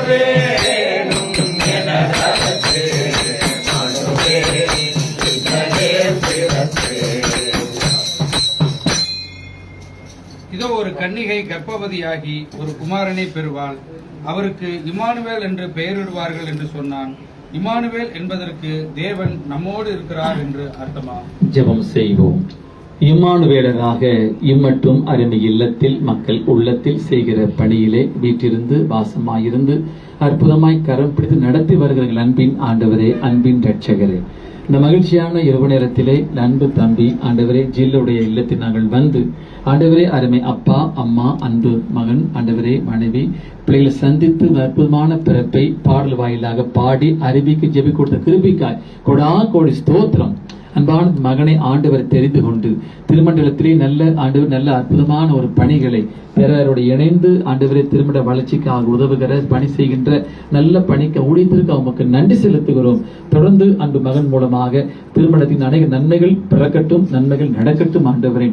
வேணும் எனதற்கு மனுவே இதனே பிறப்பு. இதோ ஒரு கன்னிகை கர்ப்பவதியாகி ஒரு குமாரனை பெறுவாள், அவருக்கு இம்மானுவேல் என்று பெயரிடுவார்கள் என்று சொன்னான். இம்மானுவேல் என்பதற்கு தேவன் நம்மோடு இருக்கிறார் என்று அர்த்தமா? ஜெபம் செய்வோம். இம்மானுவேலராக இம்மட்டும் அருமை இல்லத்தில் மக்கள் உள்ளத்தில் செய்கிற பணியிலே வீட்டிலிருந்து வாசமாயிருந்து அற்புதமாய் கரம் பிடித்து நடத்தி வருகிற அன்பின் ஆண்டவரே, அன்பின் ரட்சகரே, இந்த மகிழ்ச்சியான இரவு நேரத்திலே அன்பு தம்பி ஆண்டவரே ஜில்லுடைய இல்லத்தில் நாங்கள் வந்து ஆண்டவரே அருமை அப்பா அம்மா அன்பு மகன் ஆண்டவரே மனைவி பிள்ளைகளை சந்தித்து அற்புதமான பிறப்பை பாடல் வாயிலாக பாடி அறிவிக்கு ஜெபி கொடுத்த கிருபிக்காய் கொடா கோடி ஸ்தோத்திரம். அன்பான மகனை ஆண்டவர் தெரிந்து கொண்டு திருமண்டலத்திலே நல்ல அற்புதமான ஒரு பணிகளை பிறரோடு இணைந்து ஆண்டவரை திருமண வளர்ச்சிக்காக உதவுகிற பணி செய்கின்ற நல்ல பணிக்கு ஊழியத்திற்கு அவங்களுக்கு நன்றி செலுத்துகிறோம். தொடர்ந்து அன்பு மகன் மூலமாக திருமணத்தின் அநேக நன்மைகள் பிறக்கட்டும், நன்மைகள் நடக்கட்டும். ஆண்டவரே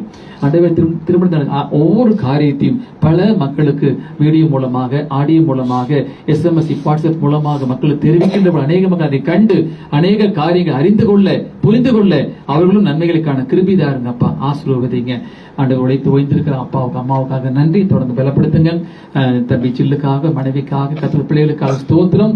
திருமண ஒவ்வொரு காரியத்தையும் பல மக்களுக்கு வீடியோ மூலமாக ஆடியோ மூலமாக SMS வாட்ஸ்அப் மூலமாக மக்களுக்கு தெரிவிக்கின்ற அநேக மக்கள் அதை கண்டு அநேக காரியங்கள் அறிந்து கொள்ள புரிந்து கொள்ள அவர்களும் நன்மைகளுக்கான கிருபிதாருங்க அப்பா. ஆசீர்வதிங்க ஆண்டு உழைத்து ஓய்ந்திருக்கிற அப்பாவுக்கு அம்மாவுக்காக நன்றி. தொடர்ந்து பலப்படுத்துங்க. தம்பி சில்லுக்காக மனைவிக்காக கர்த்தர் பிள்ளைகளுக்காக ஸ்தோத்திரம்.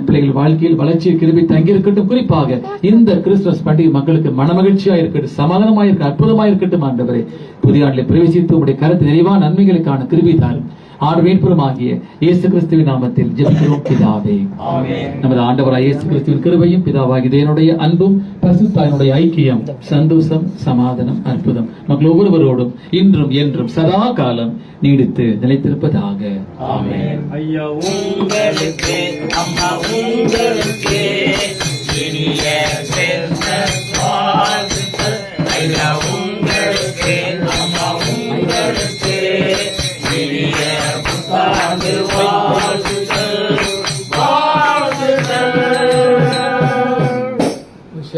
பிள்ளைகள் வாழ்க்கையில் வளர்ச்சியை கிருபி தங்கி இருக்கட்டும். குறிப்பாக இந்த கிறிஸ்துமஸ் பண்டிகை மக்களுக்கு மனமகிழ்ச்சியா இருக்கட்டும், சமாதானமாக இருக்க அற்புதமாக இருக்கட்டும். ஆண்டவரே புதிய ஆண்டில் பிரவேசித்து உடைய கருத்து நிறைவான நன்மைகளுக்கான கிருபி தாரும். ஆண்டவராகிய இயேசு கிறிஸ்துவின் நாமத்தில் ஜெபிக்கிறோம் பிதாவே. நமது ஆண்டவராகிய இயேசு கிறிஸ்துவின் கிருபையும் பிதாவாகிய தேவனுடைய அன்பும் பரிசுத்தாவினுடைய ஐக்கியம் சந்தோஷம் சமாதானம் அற்புதம் மக்கள் ஒவ்வொருவரோடும் இன்றும் என்றும் சதா காலம் நீடித்து நிலைத்திருப்பதாக. ஆமென். ஐயா உங்களுக்கு அம்மா உங்களுக்கு இனிய கிறிஸ்துமஸ் வாழ்த்துக்கள். ஐயா உங்களுக்கு அம்மா உங்களுக்கு இனிய புத்தாண்டு வாழ்த்துக்கள் வாழ்த்துக்கள்.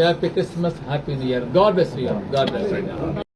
Happy Christmas, Happy New Year. God bless you. God bless you.